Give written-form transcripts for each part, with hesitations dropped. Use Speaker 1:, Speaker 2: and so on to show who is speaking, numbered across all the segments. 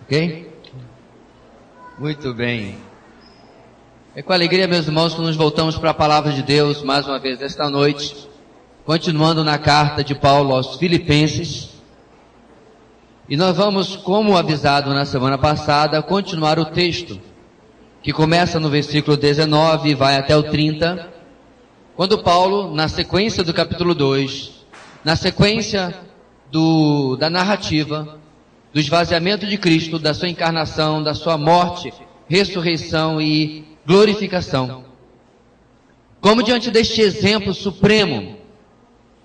Speaker 1: Ok? Muito bem. É com alegria, meus irmãos, que nos voltamos para a palavra de Deus mais uma vez esta noite, continuando na carta de Paulo aos Filipenses. E nós vamos, como avisado na semana passada, continuar o texto, que começa no versículo 19 e vai até o 30, quando Paulo, na sequência do capítulo 2, na sequência da narrativa, do esvaziamento de Cristo, da sua encarnação, da sua morte, ressurreição e glorificação, como diante deste exemplo supremo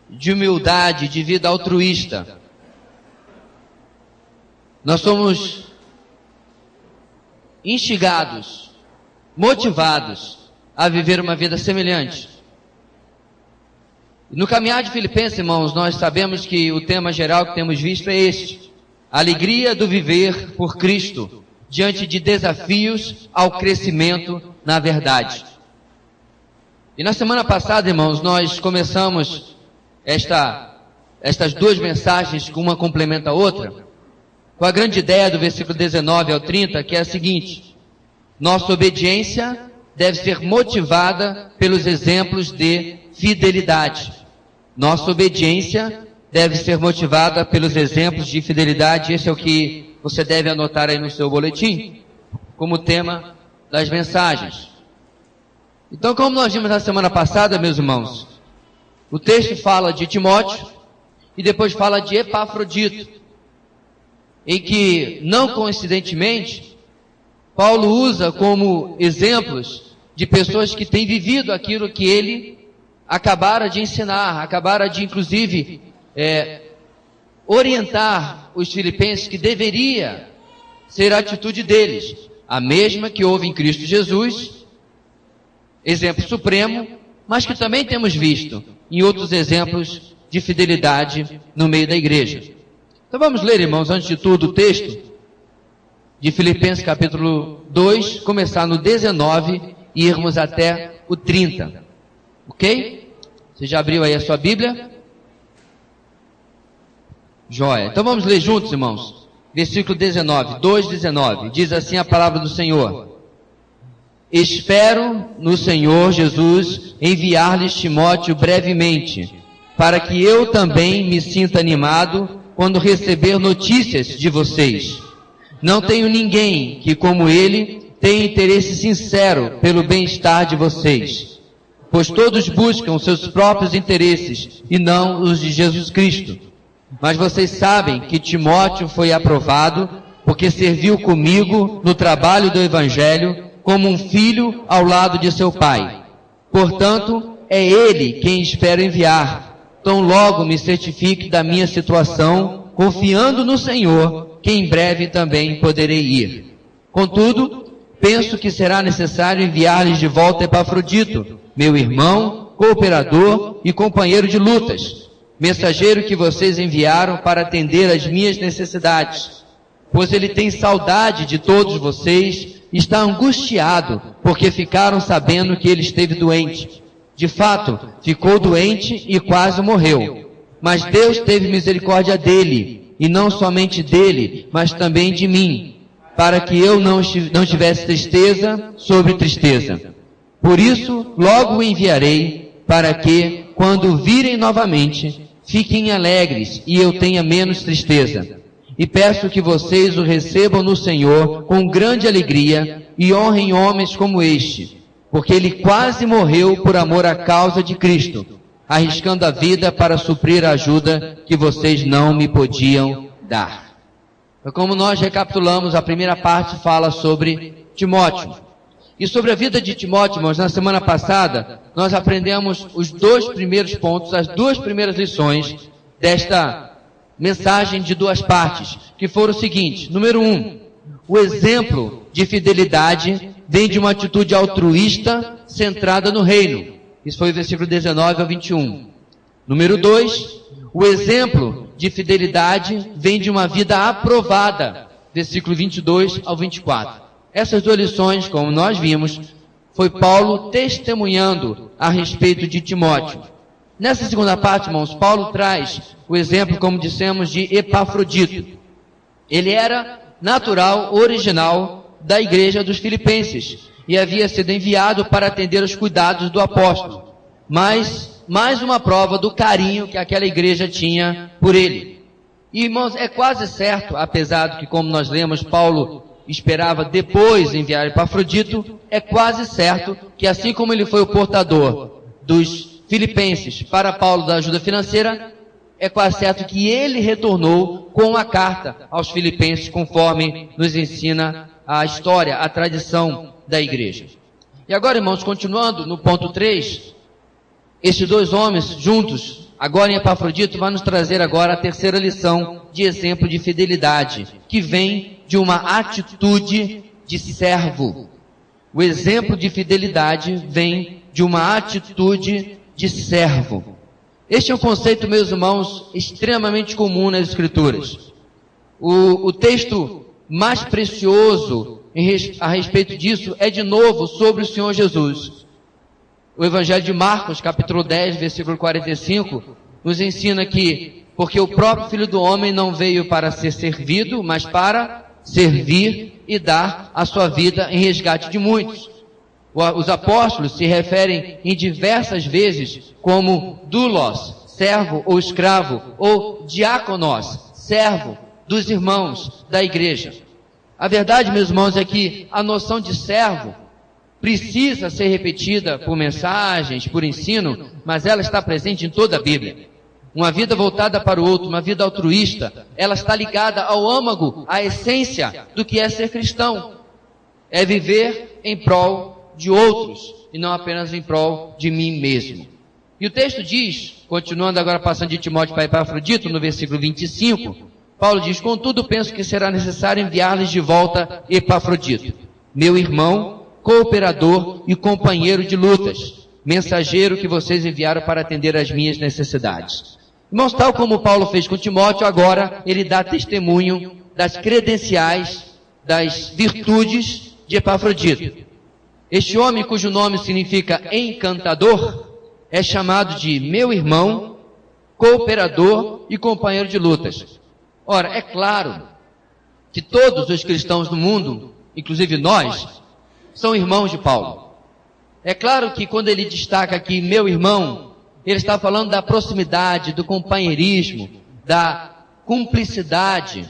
Speaker 1: de humildade, de vida altruísta, nós somos instigados, motivados a viver uma vida semelhante. No caminhar de Filipenses, irmãos, nós sabemos que o tema geral que temos visto é este: a alegria do viver por Cristo, diante de desafios ao crescimento na verdade. E na semana passada, irmãos, nós começamos estas duas mensagens, com uma complementa a outra, com a grande ideia do versículo 19 ao 30, que é a seguinte: nossa obediência deve ser motivada pelos exemplos de fidelidade. Nossa obediência deve ser motivada pelos exemplos de fidelidade. Esse é o que você deve anotar aí no seu boletim, como tema das mensagens. Então, como nós vimos na semana passada, meus irmãos, o texto fala de Timóteo e depois fala de Epafrodito, em que, não coincidentemente, Paulo usa como exemplos de pessoas que têm vivido aquilo que ele acabara de ensinar, acabara de, inclusive, orientar os filipenses que deveria ser a atitude deles, a mesma que houve em Cristo Jesus, exemplo supremo, mas que também temos visto em outros exemplos de fidelidade no meio da igreja. Então vamos ler, irmãos, antes de tudo, o texto de Filipenses capítulo 2, começar no 19 e irmos até o 30. Ok? Você já abriu aí a sua Bíblia? Joia. Então vamos ler juntos, irmãos. Versículo 19, 2:19. Diz assim a palavra do Senhor: espero no Senhor Jesus enviar-lhes Timóteo brevemente, para que eu também me sinta animado quando receber notícias de vocês. Não tenho ninguém que, como ele, tenha interesse sincero pelo bem-estar de vocês, pois todos buscam seus próprios interesses e não os de Jesus Cristo. Mas vocês sabem que Timóteo foi aprovado porque serviu comigo no trabalho do Evangelho como um filho ao lado de seu pai. Portanto, é ele quem espero enviar, tão logo me certifique da minha situação, confiando no Senhor, que em breve também poderei ir. Contudo, penso que será necessário enviar-lhes de volta Epafrodito, meu irmão, cooperador e companheiro de lutas, mensageiro que vocês enviaram para atender às minhas necessidades, pois ele tem saudade de todos vocês e está angustiado, porque ficaram sabendo que ele esteve doente. De fato, ficou doente e quase morreu. Mas Deus teve misericórdia dele, e não somente dele, mas também de mim, para que eu não tivesse tristeza sobre tristeza. Por isso, logo o enviarei, para que, quando o virem novamente, fiquem alegres e eu tenha menos tristeza. E peço que vocês o recebam no Senhor com grande alegria e honrem homens como este, porque ele quase morreu por amor à causa de Cristo, arriscando a vida para suprir a ajuda que vocês não me podiam dar. Como nós recapitulamos, a primeira parte fala sobre Timóteo. E sobre a vida de Timóteo, irmãos, na semana passada, nós aprendemos os dois primeiros pontos, as duas primeiras lições desta mensagem de duas partes, que foram o seguinte: número 1, o exemplo de fidelidade vem de uma atitude altruísta centrada no reino. Isso foi o versículo 19 ao 21. Número 2, o exemplo de fidelidade vem de uma vida aprovada. Versículo 22 ao 24. Essas duas lições, como nós vimos, foi Paulo testemunhando a respeito de Timóteo. Nessa segunda parte, irmãos, Paulo traz o exemplo, como dissemos, de Epafrodito. Ele era natural, original da igreja dos Filipenses e havia sido enviado para atender os cuidados do apóstolo. Mas, mais uma prova do carinho que aquela igreja tinha por ele. E, irmãos, é quase certo, apesar de que, como nós lemos, Paulo esperava depois enviar Epafrodito, é quase certo que, assim como ele foi o portador dos Filipenses para Paulo da ajuda financeira, é quase certo que ele retornou com a carta aos Filipenses, conforme nos ensina a história, a tradição da igreja. E agora, irmãos, continuando no ponto 3, estes dois homens juntos, agora em Epafrodito, vai nos trazer agora a terceira lição de exemplo de fidelidade, que vem de uma atitude de servo. O exemplo de fidelidade vem de uma atitude de servo. Este é um conceito, meus irmãos, extremamente comum nas Escrituras. O texto mais precioso a respeito disso é de novo sobre o Senhor Jesus. O Evangelho de Marcos, capítulo 10, versículo 45, nos ensina que, porque o próprio Filho do Homem não veio para ser servido, mas para servir e dar a sua vida em resgate de muitos. Os apóstolos se referem em diversas vezes como doulos, servo ou escravo, ou diáconos, servo dos irmãos da igreja. A verdade, meus irmãos, é que a noção de servo precisa ser repetida por mensagens, por ensino, mas ela está presente em toda a Bíblia. Uma vida voltada para o outro, uma vida altruísta, ela está ligada ao âmago, à essência do que é ser cristão. É viver em prol de outros e não apenas em prol de mim mesmo. E o texto diz, continuando agora passando de Timóteo para Epafrodito, no versículo 25, Paulo diz: contudo penso que será necessário enviar-lhes de volta Epafrodito, meu irmão, cooperador e companheiro de lutas, mensageiro que vocês enviaram para atender às minhas necessidades. Irmãos, tal como Paulo fez com Timóteo, agora ele dá testemunho das credenciais, das virtudes de Epafrodito. Este homem, cujo nome significa encantador, é chamado de meu irmão, cooperador e companheiro de lutas. Ora, é claro que todos os cristãos do mundo, inclusive nós, são irmãos de Paulo. É claro que quando ele destaca aqui meu irmão, ele está falando da proximidade, do companheirismo, da cumplicidade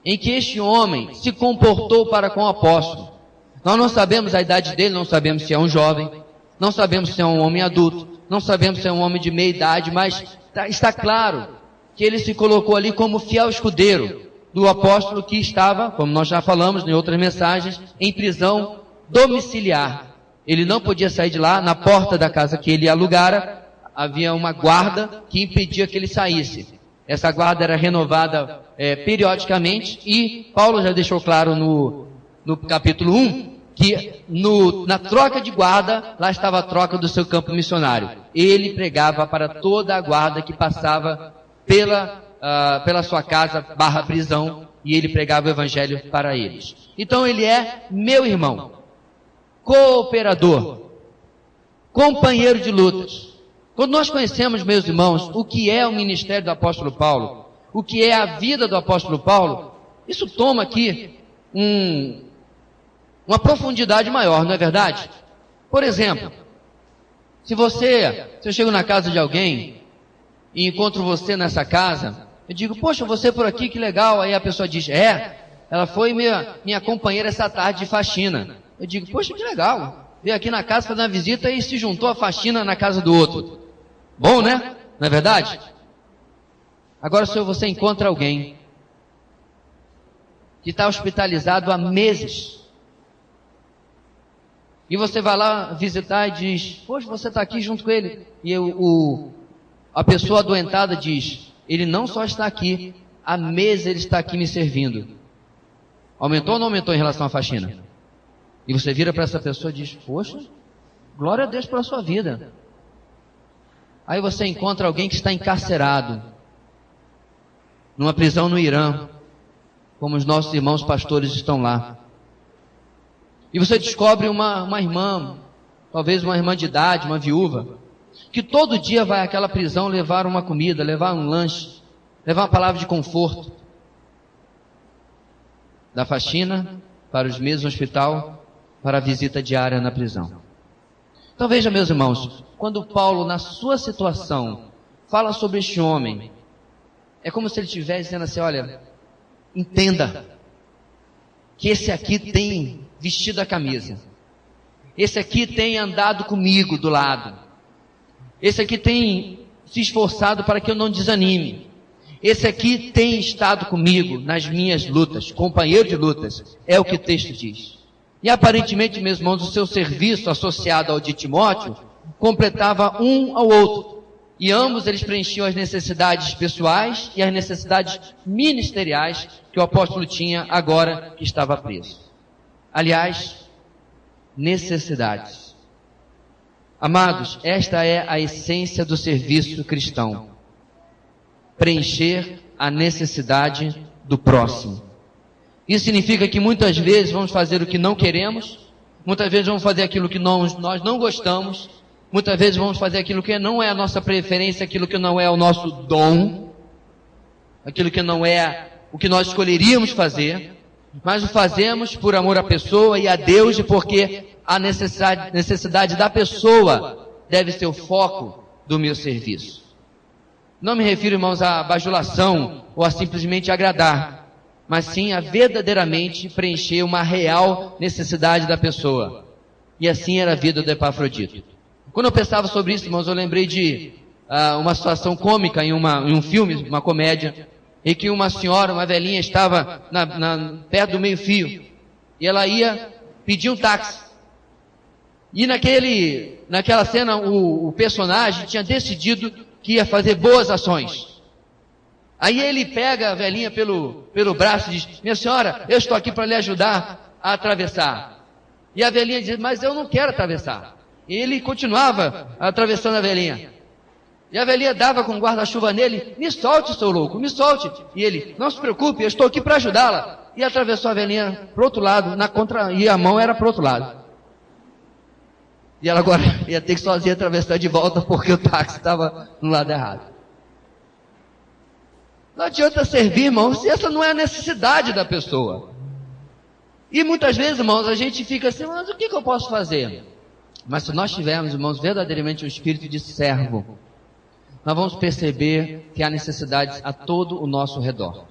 Speaker 1: em que este homem se comportou para com o apóstolo. Nós não sabemos a idade dele, não sabemos se é um jovem, não sabemos se é um homem adulto, não sabemos se é um homem de meia idade, mas está claro que ele se colocou ali como fiel escudeiro do apóstolo que estava, como nós já falamos em outras mensagens, em prisão domiciliar. Ele não podia sair de lá. Na porta da casa que ele alugara, havia uma guarda que impedia que ele saísse. Essa guarda era renovada periodicamente, e Paulo já deixou claro no capítulo 1, que na troca de guarda, lá estava a troca do seu campo missionário. Ele pregava para toda a guarda que passava pela sua casa / prisão, e ele pregava o evangelho para eles. Então ele é meu irmão, cooperador, companheiro de lutas. Quando nós conhecemos, meus irmãos, o que é o ministério do apóstolo Paulo, o que é a vida do apóstolo Paulo, isso toma aqui uma profundidade maior, não é verdade? Por exemplo, se eu chego na casa de alguém e encontro você nessa casa, eu digo: poxa, você por aqui, que legal. Aí a pessoa diz: ela foi minha companheira essa tarde de faxina. Eu digo: poxa, que legal, veio aqui na casa fazer uma visita e se juntou à faxina na casa do outro. Bom, né? Não é verdade? Agora, se você encontra alguém que está hospitalizado há meses, e você vai lá visitar e diz: poxa, você está aqui junto com ele. E a pessoa adoentada diz: ele não só está aqui, há meses ele está aqui me servindo. Aumentou ou não aumentou em relação à faxina? E você vira para essa pessoa e diz: poxa, glória a Deus pela sua vida. Aí você encontra alguém que está encarcerado numa prisão no Irã, como os nossos irmãos pastores estão lá. E você descobre uma irmã, talvez uma irmã de idade, uma viúva, que todo dia vai àquela prisão levar uma comida, levar um lanche, levar uma palavra de conforto. da faxina, para os meses no hospital, para a visita diária na prisão. Então veja, meus irmãos, quando Paulo, na sua situação, fala sobre este homem, é como se ele estivesse dizendo assim, olha, entenda que esse aqui tem vestido a camisa, esse aqui tem andado comigo do lado, esse aqui tem se esforçado para que eu não desanime, esse aqui tem estado comigo nas minhas lutas, companheiro de lutas, é o que o texto diz. E aparentemente, meus irmãos, o seu serviço associado ao de Timóteo completava um ao outro. E ambos eles preenchiam as necessidades pessoais e as necessidades ministeriais que o apóstolo tinha agora que estava preso. Aliás, necessidades. Amados, esta é a essência do serviço cristão. Preencher a necessidade do próximo. Isso significa que muitas vezes vamos fazer o que não queremos, muitas vezes vamos fazer aquilo que nós não gostamos, muitas vezes vamos fazer aquilo que não é a nossa preferência, aquilo que não é o nosso dom, aquilo que não é o que nós escolheríamos fazer, mas o fazemos por amor à pessoa e a Deus e porque a necessidade da pessoa deve ser o foco do meu serviço. Não me refiro, irmãos, à bajulação ou a simplesmente agradar, mas sim a verdadeiramente preencher uma real necessidade da pessoa. E assim era a vida do Epafrodito. Quando eu pensava sobre isso, irmãos, eu lembrei de uma situação cômica em um filme, uma comédia, em que uma senhora, uma velhinha, estava perto do meio-fio, e ela ia pedir um táxi. E naquela cena, o personagem tinha decidido que ia fazer boas ações. Aí ele pega a velhinha pelo braço e diz, minha senhora, eu estou aqui para lhe ajudar a atravessar. E a velhinha diz, mas eu não quero atravessar. E ele continuava atravessando a velhinha. E a velhinha dava com o guarda-chuva nele, me solte, seu louco, me solte. E ele, não se preocupe, eu estou aqui para ajudá-la. E atravessou a velhinha para o outro lado, e a mão era para o outro lado. E ela agora ia ter que sozinha atravessar de volta porque o táxi estava no lado errado. Não adianta servir, irmãos, se essa não é a necessidade da pessoa. E muitas vezes, irmãos, a gente fica assim, mas o que eu posso fazer? Mas se nós tivermos, irmãos, verdadeiramente um espírito de servo, nós vamos perceber que há necessidades a todo o nosso redor.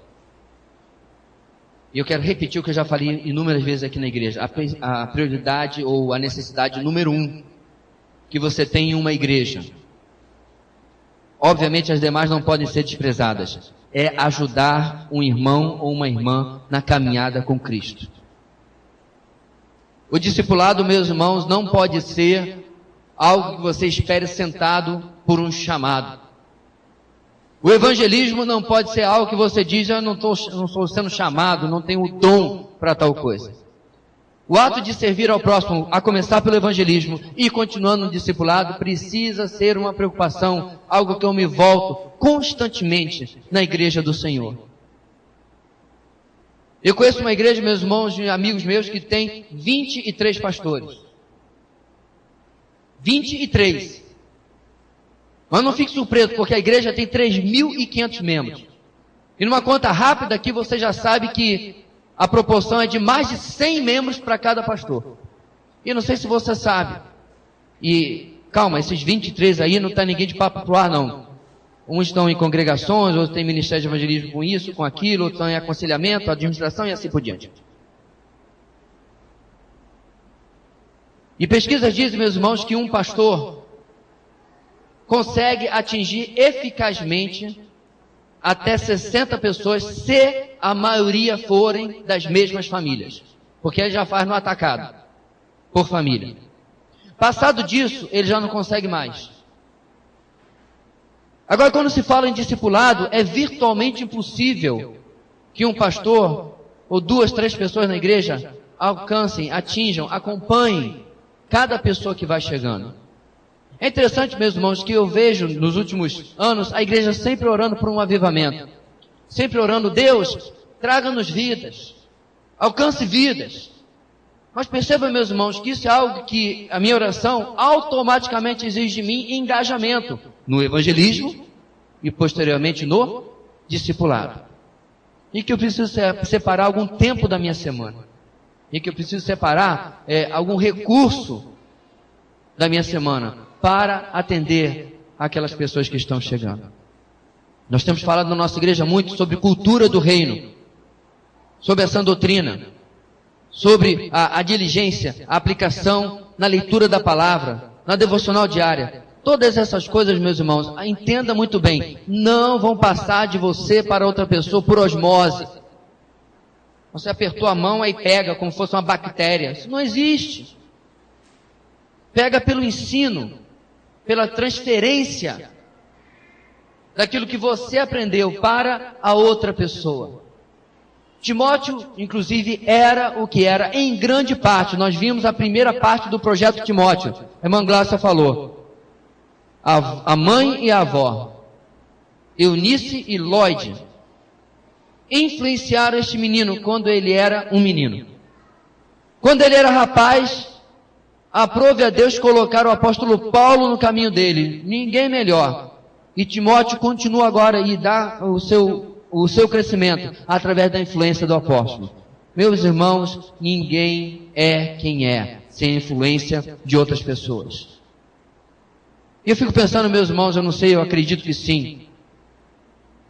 Speaker 1: E eu quero repetir o que eu já falei inúmeras vezes aqui na igreja. A prioridade ou a necessidade número 1 que você tem em uma igreja. Obviamente as demais não podem ser desprezadas. É ajudar um irmão ou uma irmã na caminhada com Cristo. O discipulado, meus irmãos, não pode ser algo que você espere sentado por um chamado. O evangelismo não pode ser algo que você diz, eu não estou sendo chamado, não tenho o dom para tal coisa. O ato de servir ao próximo, a começar pelo evangelismo e continuando no discipulado, precisa ser uma preocupação, algo que eu me volto constantemente na igreja do Senhor. Eu conheço uma igreja, meus irmãos, de amigos meus, que tem 23 pastores. 23. Mas não fique surpreso, porque a igreja tem 3.500 membros. E numa conta rápida aqui, você já sabe que a proporção é de mais de 100 membros para cada pastor. E não sei se você sabe. E, calma, esses 23 aí não está ninguém de papo pro ar, não. Uns estão em congregações, outros têm ministério de evangelismo com isso, com aquilo, outros estão em aconselhamento, administração e assim por diante. E pesquisas dizem, meus irmãos, que um pastor consegue atingir eficazmente até 60 pessoas, se a maioria forem das mesmas famílias. Porque ele já faz no atacado, por família. Passado disso, ele já não consegue mais. Agora, quando se fala em discipulado, é virtualmente impossível que um pastor, ou 2, 3 pessoas na igreja, alcancem, atinjam, acompanhem cada pessoa que vai chegando. É interessante, meus irmãos, que eu vejo nos últimos anos a igreja sempre orando por um avivamento. Sempre orando, Deus, traga-nos vidas, alcance vidas. Mas perceba, meus irmãos, que isso é algo que a minha oração automaticamente exige de mim engajamento no evangelismo e posteriormente no discipulado. e que eu preciso separar algum tempo da minha semana, e que eu preciso separar algum recurso da minha semana para atender aquelas pessoas que estão chegando. Nós temos falado na nossa igreja muito sobre cultura do reino, sobre a sã doutrina, sobre a diligência, a aplicação na leitura da palavra, na devocional diária. Todas essas coisas, meus irmãos, entenda muito bem, não vão passar de você para outra pessoa por osmose. Você apertou a mão, aí pega como se fosse uma bactéria. Isso não existe. Pega pelo ensino, pela transferência daquilo que você aprendeu para a outra pessoa. Timóteo, inclusive, era o que era em grande parte. Nós vimos a primeira parte do projeto Timóteo. A irmã Glácia falou. A mãe e a avó, Eunice e Lloyd, influenciaram este menino quando ele era um menino. Quando ele era rapaz, aprove a Deus colocar o apóstolo Paulo no caminho dele. Ninguém melhor. E Timóteo continua agora e dá o seu crescimento através da influência do apóstolo. Meus irmãos, ninguém é quem é sem a influência de outras pessoas. E eu fico pensando, meus irmãos, eu não sei, eu acredito que sim.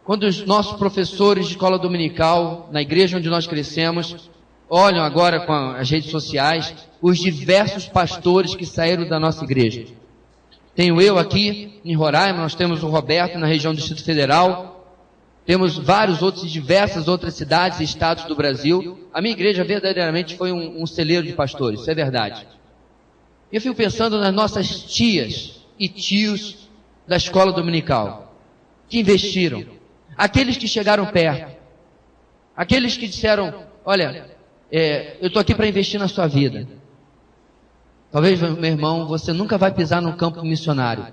Speaker 1: Quando os nossos professores de escola dominical, na igreja onde nós crescemos, olham agora com as redes sociais, os diversos pastores que saíram da nossa igreja. Tenho eu aqui em Roraima, nós temos o Roberto na região do Distrito Federal, temos vários outros e diversas outras cidades e estados do Brasil. A minha igreja verdadeiramente foi um celeiro de pastores, isso é verdade. Eu fico pensando nas nossas tias e tios da escola dominical, que investiram, aqueles que chegaram perto, aqueles que disseram, olha, eu estou aqui para investir na sua vida. Talvez, meu irmão, você nunca vai pisar num campo missionário,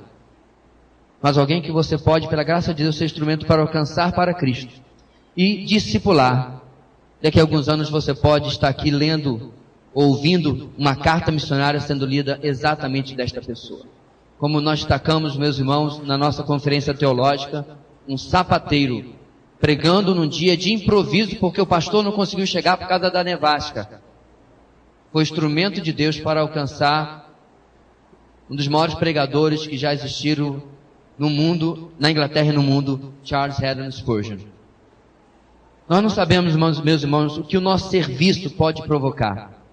Speaker 1: mas alguém que você pode, pela graça de Deus, ser instrumento para alcançar para Cristo e discipular. Daqui a alguns anos você pode estar aqui lendo, ouvindo uma carta missionária sendo lida exatamente desta pessoa. Como nós destacamos, meus irmãos, na nossa conferência teológica, um sapateiro pregando num dia de improviso porque o pastor não conseguiu chegar por causa da nevasca. Foi instrumento de Deus para alcançar um dos maiores pregadores que já existiram no mundo, na Inglaterra e no mundo, Charles Haddon Spurgeon. Nós não sabemos, meus irmãos, o que o nosso serviço pode provocar.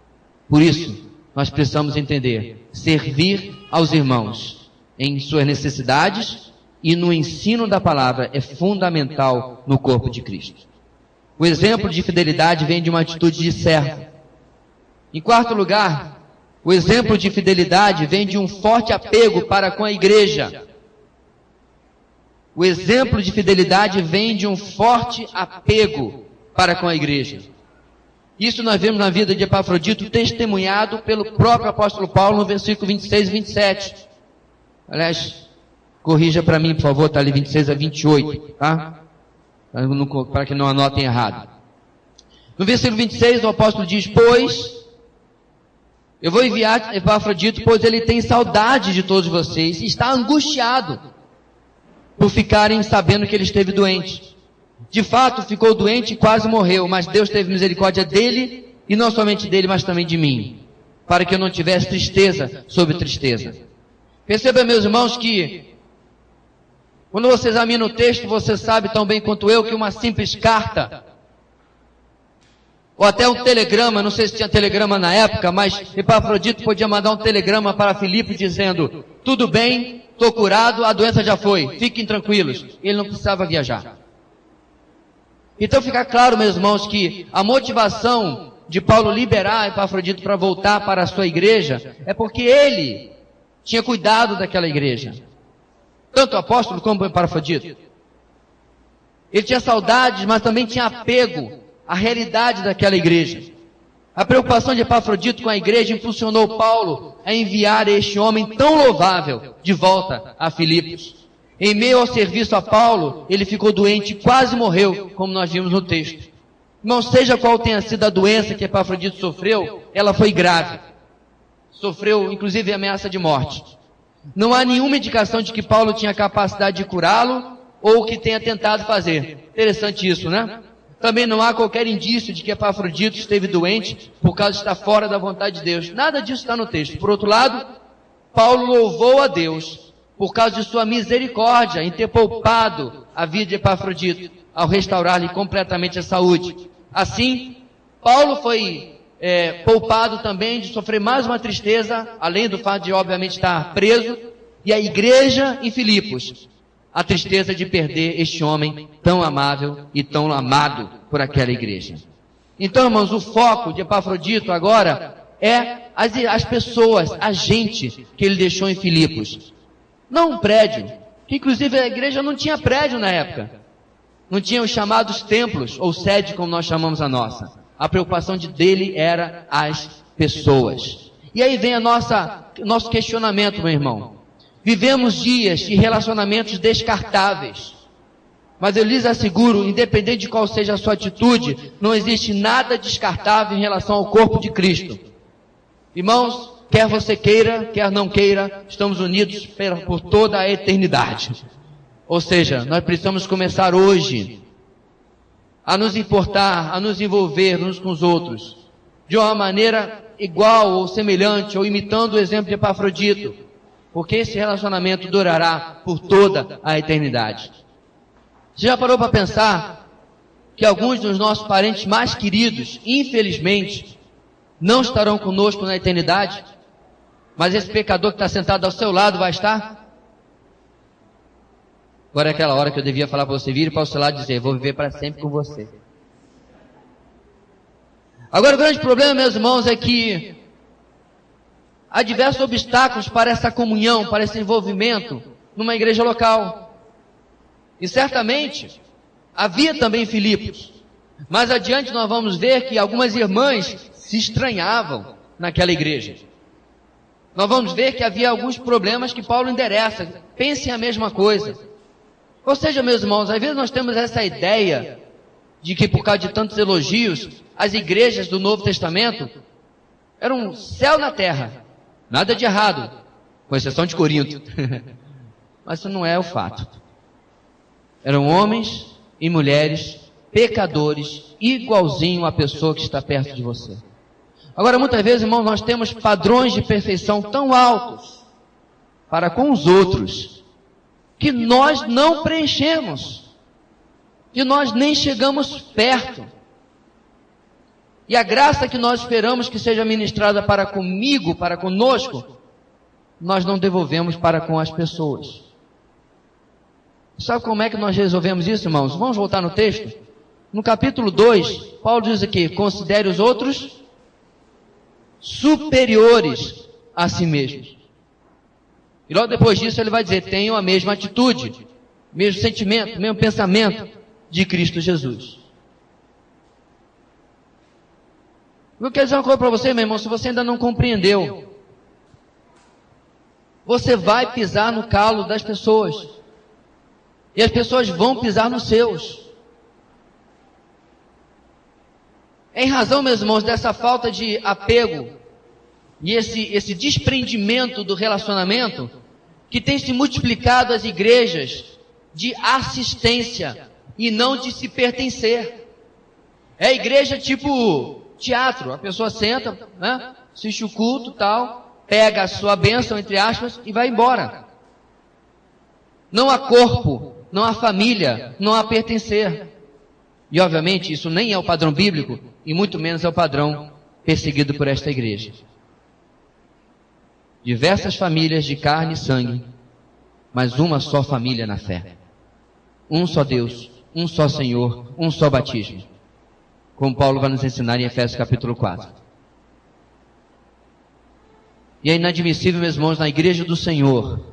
Speaker 1: Por isso, nós precisamos entender, servir aos irmãos em suas necessidades e no ensino da palavra é fundamental no corpo de Cristo. O exemplo de fidelidade vem de uma atitude de servo. Em quarto lugar, o exemplo de fidelidade vem de um forte apego para com a igreja. O exemplo de fidelidade vem de um forte apego para com a igreja. Isso nós vemos na vida de Epafrodito, testemunhado pelo próprio apóstolo Paulo no versículo 26 e 27. Aliás, corrija para mim, por favor, está ali 26 a 28, tá? Para que não anotem errado. No versículo 26, o apóstolo diz, pois, eu vou enviar Epafrodito, pois ele tem saudade de todos vocês e está angustiado por ficarem sabendo que ele esteve doente. De fato, ficou doente e quase morreu, mas Deus teve misericórdia dele, e não somente dele, mas também de mim, para que eu não tivesse tristeza sobre tristeza. Perceba, meus irmãos, que quando você examina o texto, você sabe tão bem quanto eu que uma simples carta, ou até um telegrama, não sei se tinha telegrama na época, mas Epafrodito podia mandar um telegrama para Filipe dizendo, tudo bem, estou curado, a doença já foi, fiquem tranquilos. Ele não precisava viajar. Então fica claro, meus irmãos, que a motivação de Paulo liberar Epafrodito para voltar para a sua igreja é porque ele tinha cuidado daquela igreja. Tanto o apóstolo como o Epafrodito. Ele tinha saudades, mas também tinha apego à realidade daquela igreja. A preocupação de Epafrodito com a igreja impulsionou Paulo a enviar este homem tão louvável de volta a Filipos. Em meio ao serviço a Paulo, ele ficou doente e quase morreu, como nós vimos no texto. Não seja qual tenha sido a doença que Epafrodito sofreu, ela foi grave. Sofreu, inclusive, ameaça de morte. Não há nenhuma indicação de que Paulo tinha capacidade de curá-lo ou que tenha tentado fazer. Interessante isso, né? Também não há qualquer indício de que Epafrodito esteve doente por causa de estar fora da vontade de Deus. Nada disso está no texto. Por outro lado, Paulo louvou a Deus por causa de sua misericórdia em ter poupado a vida de Epafrodito ao restaurar-lhe completamente a saúde. Assim, Paulo foi poupado também de sofrer mais uma tristeza, além do fato de obviamente estar preso, e a igreja em Filipos, a tristeza de perder este homem tão amável e tão amado por aquela igreja. Então, irmãos, o foco de Epafrodito agora é as pessoas, a gente que ele deixou em Filipos. Não um prédio, que inclusive a igreja não tinha prédio na época. Não tinha os chamados templos, ou sede como nós chamamos a nossa. A preocupação dele era as pessoas. E aí vem nosso questionamento, meu irmão. Vivemos dias de relacionamentos descartáveis. Mas eu lhes asseguro, independente de qual seja a sua atitude, não existe nada descartável em relação ao corpo de Cristo. Irmãos, quer você queira, quer não queira, estamos unidos por toda a eternidade. Ou seja, nós precisamos começar hoje a nos importar, a nos envolver uns com os outros, de uma maneira igual ou semelhante, ou imitando o exemplo de Epafrodito, porque esse relacionamento durará por toda a eternidade. Você já parou para pensar que alguns dos nossos parentes mais queridos, infelizmente, não estarão conosco na eternidade, mas esse pecador que está sentado ao seu lado vai estar? Agora é aquela hora que eu devia falar para você, vir para o seu lado e dizer, vou viver para sempre com você. Agora o grande problema, meus irmãos, é que há diversos obstáculos para essa comunhão, para esse envolvimento numa igreja local. E certamente havia também em Filipos. Mais adiante nós vamos ver que algumas irmãs se estranhavam naquela igreja. Nós vamos ver que havia alguns problemas que Paulo endereça. Pensem a mesma coisa. Ou seja, meus irmãos, às vezes nós temos essa ideia de que por causa de tantos elogios, as igrejas do Novo Testamento eram céu na terra. Nada de errado, com exceção de Corinto. Mas isso não é o fato. Eram homens e mulheres pecadores, igualzinho à pessoa que está perto de você. Agora, muitas vezes, irmãos, nós temos padrões de perfeição tão altos para com os outros, que nós não preenchemos, e nós nem chegamos perto. E a graça que nós esperamos que seja ministrada para comigo, para conosco, nós não devolvemos para com as pessoas. Sabe como é que nós resolvemos isso, irmãos? Vamos voltar no texto? No capítulo 2, Paulo diz aqui, considere os outros superiores a si mesmos. E logo depois disso ele vai dizer, tenham a mesma atitude, mesmo sentimento, mesmo pensamento de Cristo Jesus. Eu quero dizer uma coisa para você, meu irmão, se você ainda não compreendeu, você vai pisar no calo das pessoas, e as pessoas vão pisar nos seus. Em razão, meus irmãos, dessa falta de apego e esse desprendimento do relacionamento que tem se multiplicado as igrejas de assistência e não de se pertencer. É a igreja tipo teatro, a pessoa senta, né, assiste o culto, tal, pega a sua bênção, entre aspas, e vai embora. Não há corpo, não há família, não há pertencer. E obviamente isso nem é o padrão bíblico, e muito menos é o padrão perseguido por esta igreja. Diversas famílias de carne e sangue, mas uma só família na fé. Um só Deus, um só Senhor, um só batismo. Como Paulo vai nos ensinar em Efésios capítulo 4. E é inadmissível, meus irmãos, na igreja do Senhor,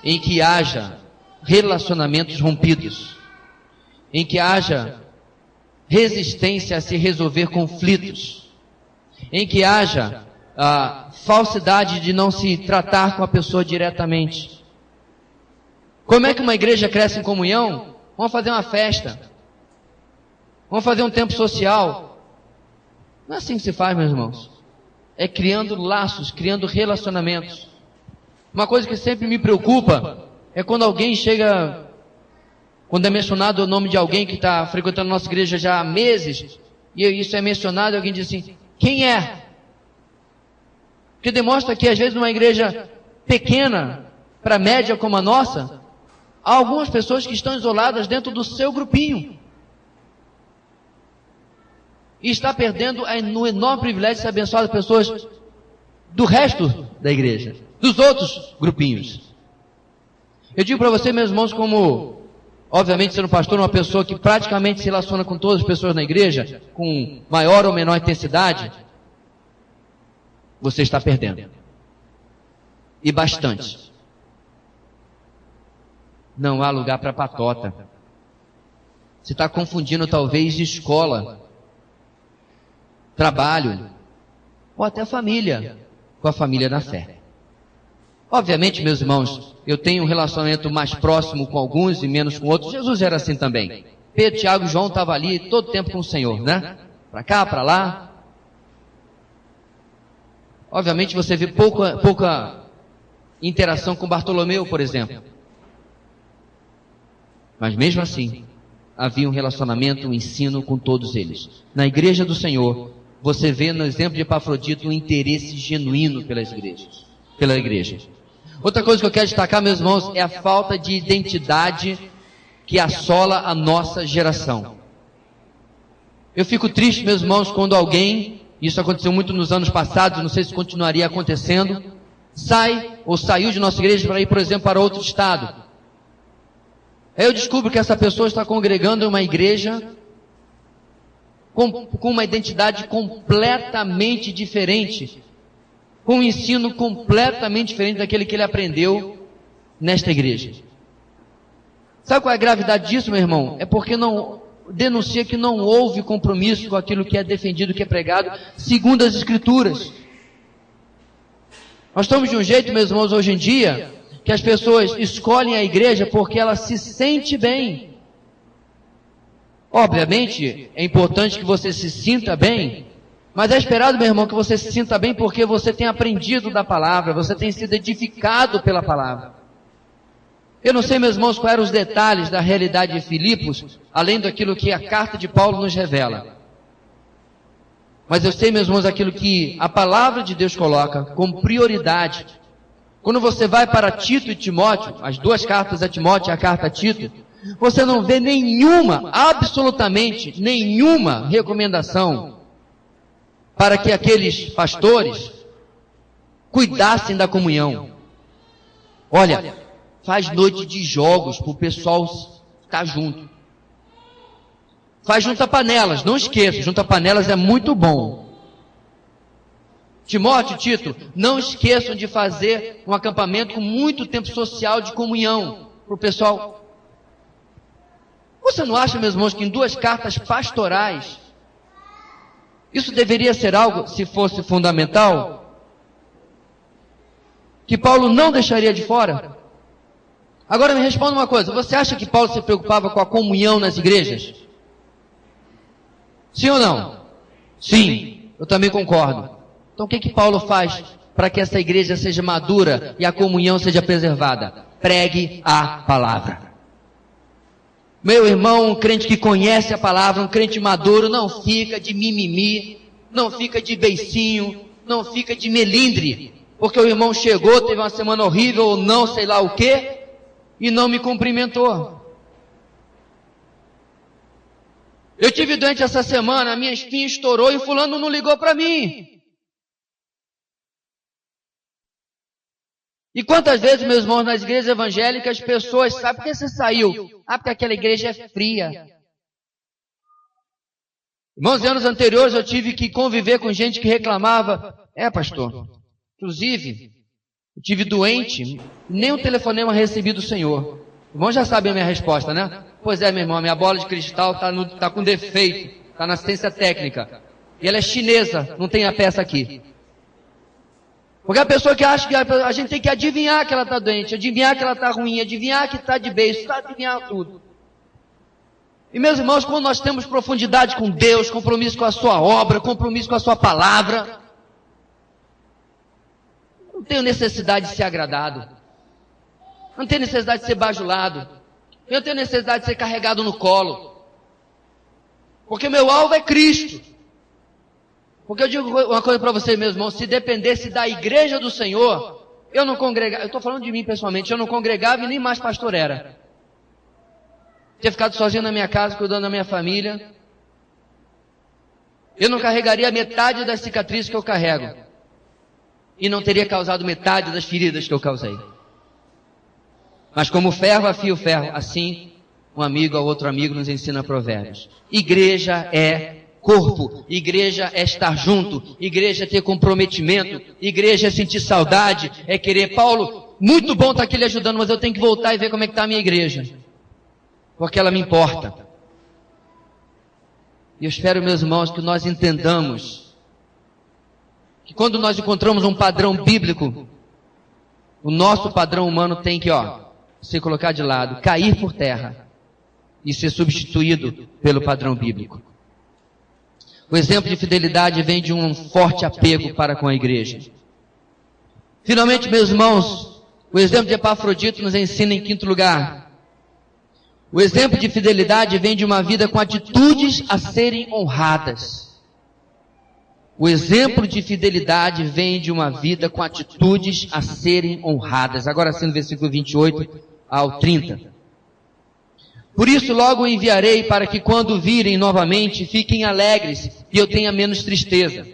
Speaker 1: em que haja relacionamentos rompidos, em que haja resistência a se resolver conflitos, em que haja a falsidade de não se tratar com a pessoa diretamente. Como é que uma igreja cresce em comunhão? Vamos fazer uma festa, vamos fazer um tempo social. Não é assim que se faz, meus irmãos. É criando laços, criando relacionamentos. Uma coisa que sempre me preocupa é quando alguém chega Quando é mencionado o nome de alguém que está frequentando a nossa igreja já há meses, e isso é mencionado, alguém diz assim, quem é? Porque demonstra que às vezes numa igreja pequena, para média como a nossa, há algumas pessoas que estão isoladas dentro do seu grupinho. E está perdendo o enorme privilégio de ser abençoado pessoas do resto da igreja, dos outros grupinhos. Eu digo para você, meus irmãos, como, obviamente, sendo pastor, uma pessoa que praticamente se relaciona com todas as pessoas na igreja, com maior ou menor intensidade, você está perdendo. E bastante. Não há lugar para patota. Você está confundindo talvez escola, trabalho, ou até família, com a família na fé. Obviamente, meus irmãos, eu tenho um relacionamento mais próximo com alguns e menos com outros. Jesus era assim também. Pedro, Tiago e João estavam ali todo tempo com o Senhor, né? Para cá, para lá. Obviamente você vê pouca interação com Bartolomeu, por exemplo. Mas mesmo assim, havia um relacionamento, um ensino com todos eles. Na igreja do Senhor, você vê no exemplo de Epafrodito um interesse genuíno pela igreja. Outra coisa que eu quero destacar, meus irmãos, é a falta de identidade que assola a nossa geração. Eu fico triste, meus irmãos, quando alguém, isso aconteceu muito nos anos passados, não sei se continuaria acontecendo, sai ou saiu de nossa igreja para ir, por exemplo, para outro estado. Aí eu descubro que essa pessoa está congregando em uma igreja com uma identidade completamente diferente, com um ensino completamente diferente daquele que ele aprendeu nesta igreja. Sabe qual é a gravidade disso, meu irmão? É porque denuncia que não houve compromisso com aquilo que é defendido, que é pregado, segundo as Escrituras. Nós estamos de um jeito, meus irmãos, hoje em dia, que as pessoas escolhem a igreja porque ela se sente bem. Obviamente, é importante que você se sinta bem, mas é esperado, meu irmão, que você se sinta bem porque você tem aprendido da palavra, você tem sido edificado pela palavra. Eu não sei, meus irmãos, quais eram os detalhes da realidade de Filipos, além daquilo que a carta de Paulo nos revela. Mas eu sei, meus irmãos, aquilo que a palavra de Deus coloca como prioridade. Quando você vai para Tito e Timóteo, as duas cartas a Timóteo e a carta a Tito, você não vê absolutamente nenhuma recomendação para que aqueles pastores cuidassem da comunhão. Olha, faz noite de jogos para o pessoal ficar junto. Faz junta-panelas, não esqueça, junta-panelas é muito bom. Timóteo e Tito, não esqueçam de fazer um acampamento com muito tempo social de comunhão para o pessoal. Você não acha, meus irmãos, que em duas cartas pastorais, isso deveria ser algo, se fosse fundamental, que Paulo não deixaria de fora? Agora me responda uma coisa, você acha que Paulo se preocupava com a comunhão nas igrejas? Sim ou não? Sim, eu também concordo. Então o que Paulo faz para que essa igreja seja madura e a comunhão seja preservada? Pregue a palavra. Meu irmão, um crente que conhece a palavra, um crente maduro, não fica de mimimi, não fica de beicinho, não fica de melindre, porque o irmão chegou, teve uma semana horrível ou não, sei lá o quê, e não me cumprimentou. Eu tive doente essa semana, a minha espinha estourou e fulano não ligou para mim. E quantas vezes, meus irmãos, nas igrejas evangélicas, as pessoas sabem por que você saiu? Ah, porque aquela igreja é fria. Irmãos, em anos anteriores eu tive que conviver com gente que reclamava. Pastor, inclusive, eu tive doente, nem um telefonema recebi do Senhor. Irmãos já sabem a minha resposta, né? Pois é, meu irmão, a minha bola de cristal está com defeito, está na assistência técnica. E ela é chinesa, não tem a peça aqui. Porque a pessoa que acha que a gente tem que adivinhar que ela está doente, adivinhar que ela está ruim, adivinhar que está de beijo, adivinhar tudo. E meus irmãos, quando nós temos profundidade com Deus, compromisso com a sua obra, compromisso com a sua palavra, não tenho necessidade de ser agradado, não tenho necessidade de ser bajulado, Eu tenho necessidade de ser carregado no colo. Porque meu alvo é Cristo. Porque eu digo uma coisa para você, meu irmão, se dependesse da igreja do Senhor, eu não congregava, eu estou falando de mim pessoalmente, eu não congregava e nem mais pastor era. Tinha ficado sozinho na minha casa, cuidando da minha família. Eu não carregaria metade das cicatrizes que eu carrego. E não teria causado metade das feridas que eu causei. Mas como ferro afia o ferro, assim um amigo ao outro amigo nos ensina provérbios. Igreja é corpo, igreja é estar junto, igreja é ter comprometimento, igreja é sentir saudade, é querer, Paulo, muito bom estar aqui lhe ajudando, mas eu tenho que voltar e ver como é que está a minha igreja. Porque ela me importa. E eu espero, meus irmãos, que nós entendamos que quando nós encontramos um padrão bíblico, o nosso padrão humano tem que, se colocar de lado, cair por terra e ser substituído pelo padrão bíblico. O exemplo de fidelidade vem de um forte apego para com a igreja. Finalmente, meus irmãos, o exemplo de Epafrodito nos ensina em quinto lugar. O exemplo de fidelidade vem de uma vida com atitudes a serem honradas. O exemplo de fidelidade vem de uma vida com atitudes a serem honradas. Agora sim, no versículo 28 ao 30. Por isso logo o enviarei para que quando virem novamente fiquem alegres e eu tenha menos tristeza.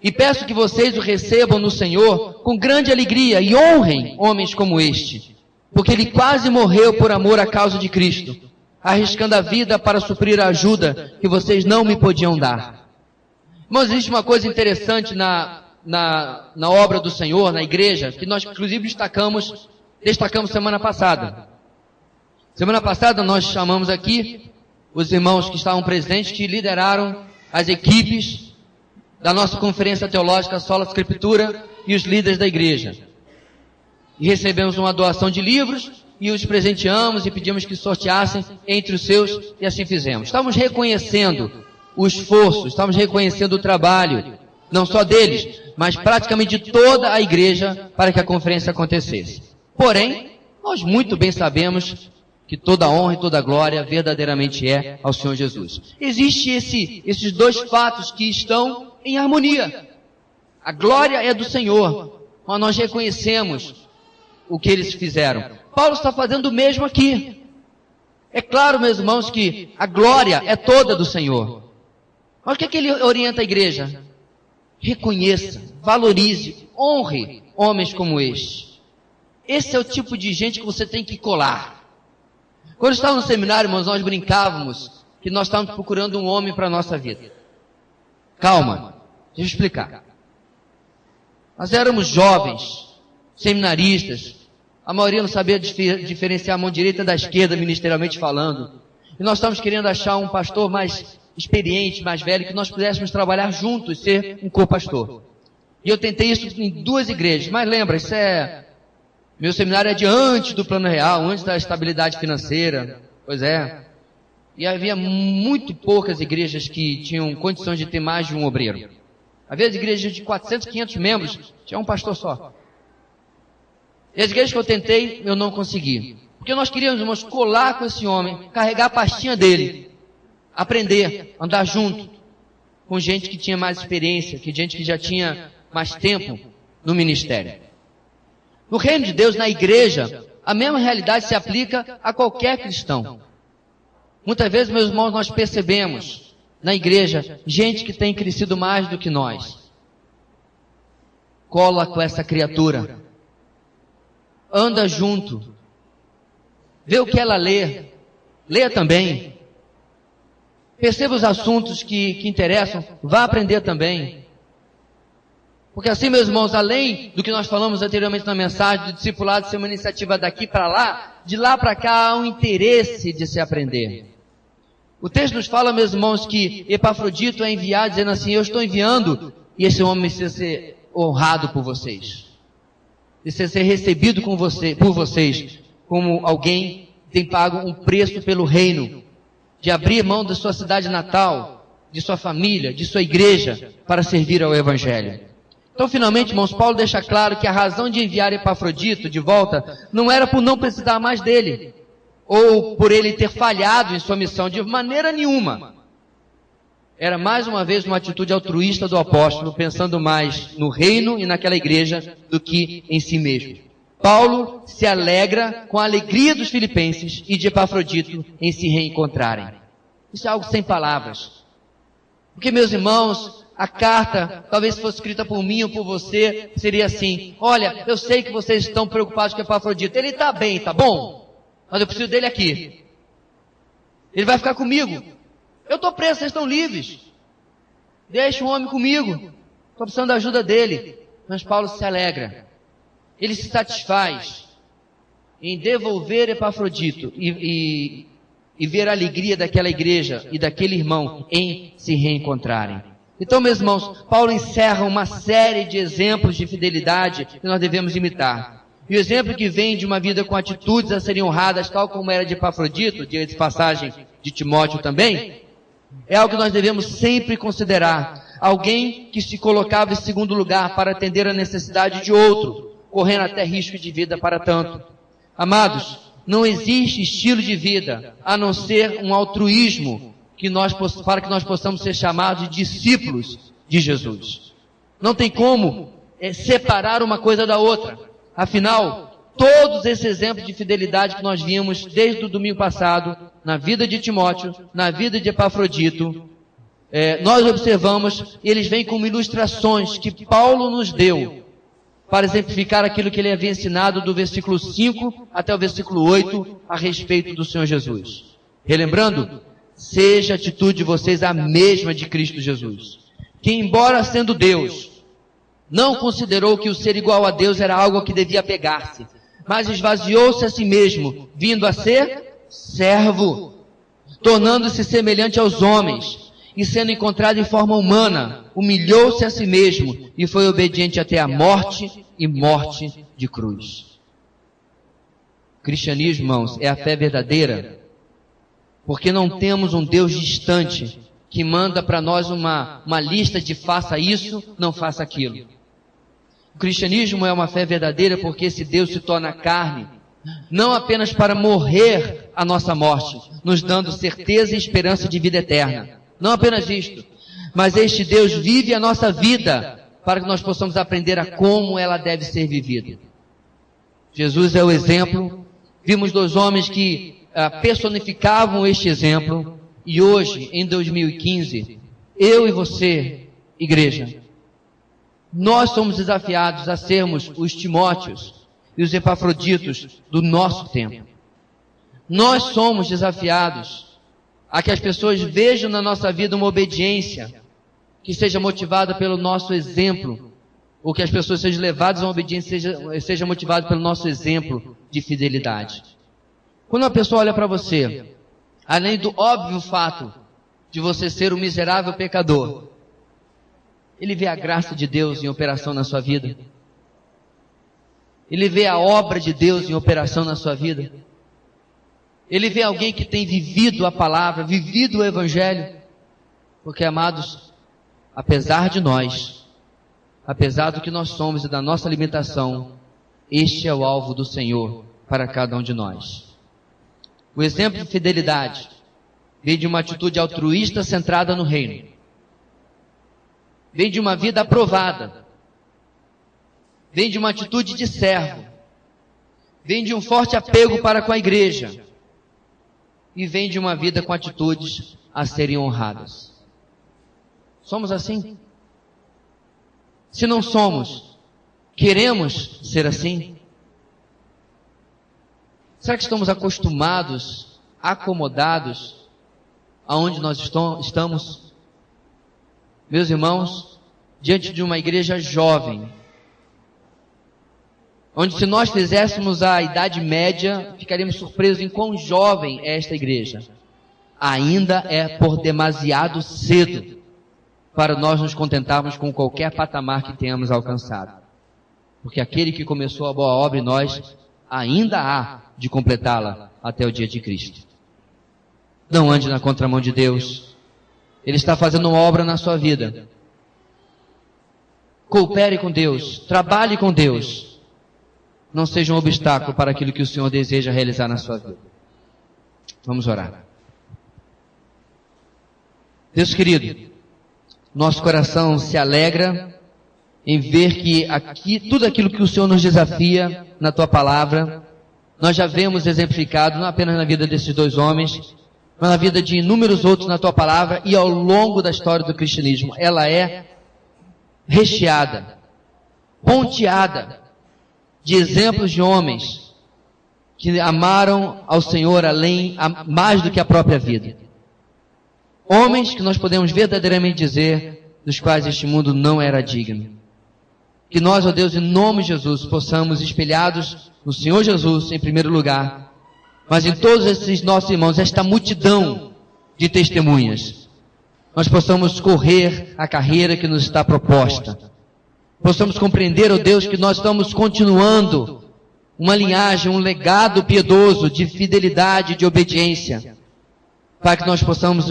Speaker 1: E peço que vocês o recebam no Senhor com grande alegria e honrem homens como este, porque ele quase morreu por amor à causa de Cristo, arriscando a vida para suprir a ajuda que vocês não me podiam dar. Irmãos, existe uma coisa interessante na obra do Senhor, na igreja, que nós inclusive destacamos semana passada. Semana passada nós chamamos aqui os irmãos que estavam presentes, que lideraram as equipes da nossa conferência teológica Sola Escritura e os líderes da igreja. E recebemos uma doação de livros e os presenteamos e pedimos que sorteassem entre os seus e assim fizemos. Estamos reconhecendo o esforço, estamos reconhecendo o trabalho, não só deles, mas praticamente de toda a igreja para que a conferência acontecesse. Porém, nós muito bem sabemos que toda honra e toda glória verdadeiramente é ao Senhor Jesus. Existem esses dois fatos que estão em harmonia. A glória é do Senhor, mas nós reconhecemos o que eles fizeram. Paulo está fazendo o mesmo aqui. É claro, meus irmãos, que a glória é toda do Senhor. Mas o que é que ele orienta a igreja? Reconheça, valorize, honre homens como este. Esse é o tipo de gente que você tem que colar. Quando estávamos no seminário, irmãos, nós brincávamos que nós estávamos procurando um homem para a nossa vida. Calma, deixa eu explicar. Nós éramos jovens, seminaristas, a maioria não sabia diferenciar a mão direita da esquerda, ministerialmente falando. E nós estávamos querendo achar um pastor mais experiente, mais velho, que nós pudéssemos trabalhar juntos, ser um co-pastor. E eu tentei isso em 2 igrejas, mas lembra, meu seminário é de antes do plano real, antes da estabilidade financeira, pois é. E havia muito poucas igrejas que tinham condições de ter mais de um obreiro. Havia igrejas de 400, 500 membros, tinha um pastor só. E as igrejas que eu tentei, eu não consegui. Porque nós queríamos, irmãos, colar com esse homem, carregar a pastinha dele, aprender, andar junto com gente que tinha mais experiência, gente que já tinha mais tempo no ministério. No reino de Deus, na igreja, a mesma realidade se aplica a qualquer cristão. Muitas vezes, meus irmãos, nós percebemos na igreja gente que tem crescido mais do que nós. Cola com essa criatura. Anda junto. Vê o que ela lê. Leia também. Perceba os assuntos que interessam. Vá aprender também. Porque assim, meus irmãos, além do que nós falamos anteriormente na mensagem, do discipulado ser uma iniciativa daqui para lá, de lá para cá há um interesse de se aprender. O texto nos fala, meus irmãos, que Epafrodito é enviado dizendo assim, eu estou enviando, e esse homem precisa ser honrado por vocês. Precisa ser recebido por vocês, como alguém que tem pago um preço pelo reino, de abrir mão da sua cidade natal, de sua família, de sua igreja, para servir ao Evangelho. Então, finalmente, irmãos, Paulo deixa claro que a razão de enviar Epafrodito de volta não era por não precisar mais dele, ou por ele ter falhado em sua missão, de maneira nenhuma. Era mais uma vez uma atitude altruísta do apóstolo, pensando mais no reino e naquela igreja do que em si mesmo. Paulo se alegra com a alegria dos filipenses e de Epafrodito em se reencontrarem. Isso é algo sem palavras. Porque, meus irmãos, a carta, talvez se fosse escrita por mim ou por você, seria assim: olha, eu sei que vocês estão preocupados com Epafrodito. Ele está bem, tá bom? Mas eu preciso dele aqui. Ele vai ficar comigo. Eu estou preso, vocês estão livres. Deixa o homem comigo. Estou precisando da ajuda dele. Mas Paulo se alegra. Ele se satisfaz em devolver Epafrodito e ver a alegria daquela igreja e daquele irmão em se reencontrarem. Então, meus irmãos, Paulo encerra uma série de exemplos de fidelidade que nós devemos imitar. E o exemplo que vem de uma vida com atitudes a serem honradas, tal como era de Epafrodito, diga de passagem de Timóteo também, é algo que nós devemos sempre considerar. Alguém que se colocava em segundo lugar para atender a necessidade de outro, correndo até risco de vida para tanto. Amados, não existe estilo de vida a não ser um altruísmo para que nós possamos ser chamados de discípulos de Jesus. Não tem como separar uma coisa da outra. Afinal, todos esses exemplos de fidelidade que nós vimos desde o domingo passado, na vida de Timóteo, na vida de Epafrodito, nós observamos, e eles vêm como ilustrações que Paulo nos deu para exemplificar aquilo que ele havia ensinado do versículo 5 até o versículo 8 a respeito do Senhor Jesus. Relembrando, seja a atitude de vocês a mesma de Cristo Jesus, que embora sendo Deus, não considerou que o ser igual a Deus era algo a que devia apegar-se, mas esvaziou-se a si mesmo, vindo a ser servo, tornando-se semelhante aos homens, e sendo encontrado em forma humana, humilhou-se a si mesmo, e foi obediente até a morte, e morte de cruz. O cristianismo, irmãos, é a fé verdadeira, porque não temos um Deus distante, que manda para nós uma lista de faça isso, não faça aquilo. O cristianismo é uma fé verdadeira porque esse Deus se torna carne, não apenas para morrer a nossa morte, nos dando certeza e esperança de vida eterna. Não apenas isto, mas este Deus vive a nossa vida para que nós possamos aprender a como ela deve ser vivida. Jesus é o exemplo. Vimos dois homens que personificavam este exemplo. E hoje, em 2015, eu e você, igreja, nós somos desafiados a sermos os Timóteos e os Epafroditos do nosso tempo. Nós somos desafiados a que as pessoas vejam na nossa vida uma obediência que seja motivada pelo nosso exemplo, ou que as pessoas sejam levadas a uma obediência seja motivada pelo nosso exemplo de fidelidade. Quando uma pessoa olha para você, além do óbvio fato de você ser um miserável pecador, ele vê a graça de Deus em operação na sua vida. Ele vê a obra de Deus em operação na sua vida. Ele vê alguém que tem vivido a palavra, vivido o Evangelho. Porque, amados, apesar de nós, apesar do que nós somos e da nossa limitação, este é o alvo do Senhor para cada um de nós. O exemplo de fidelidade vem de uma atitude altruísta centrada no reino. Vem de uma vida aprovada. Vem de uma atitude de servo. Vem de um forte apego para com a igreja. E vem de uma vida com atitudes a serem honradas. Somos assim? Se não somos, queremos ser assim? Será que estamos acostumados, acomodados aonde nós estamos? Meus irmãos, diante de uma igreja jovem, onde se nós fizéssemos a idade média, ficaríamos surpresos em quão jovem é esta igreja. Ainda é por demasiado cedo para nós nos contentarmos com qualquer patamar que tenhamos alcançado. Porque aquele que começou a boa obra em nós, ainda há de completá-la até o dia de Cristo. Não ande na contramão de Deus. Ele está fazendo uma obra na sua vida. Coopere com Deus, trabalhe com Deus. Não seja um obstáculo para aquilo que o Senhor deseja realizar na sua vida. Vamos orar. Deus querido, nosso coração se alegra em ver que aqui, tudo aquilo que o Senhor nos desafia na Tua palavra, nós já vemos exemplificado não apenas na vida desses dois homens, mas na vida de inúmeros outros na Tua palavra e ao longo da história do cristianismo. Ela é recheada, ponteada de exemplos de homens que amaram ao Senhor mais do que a própria vida. Homens que nós podemos verdadeiramente dizer dos quais este mundo não era digno. Que nós, ó Deus, em nome de Jesus, possamos, espelhados no Senhor Jesus em primeiro lugar, mas em todos esses nossos irmãos, esta multidão de testemunhas, nós possamos correr a carreira que nos está proposta. Possamos compreender, ó Deus, que nós estamos continuando uma linhagem, um legado piedoso de fidelidade, de obediência, para que nós possamos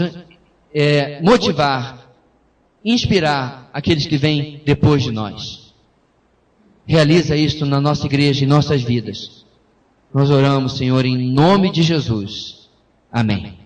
Speaker 1: motivar, inspirar aqueles que vêm depois de nós. Realiza isto na nossa igreja, em nossas vidas. Nós oramos, Senhor, em nome de Jesus. Amém.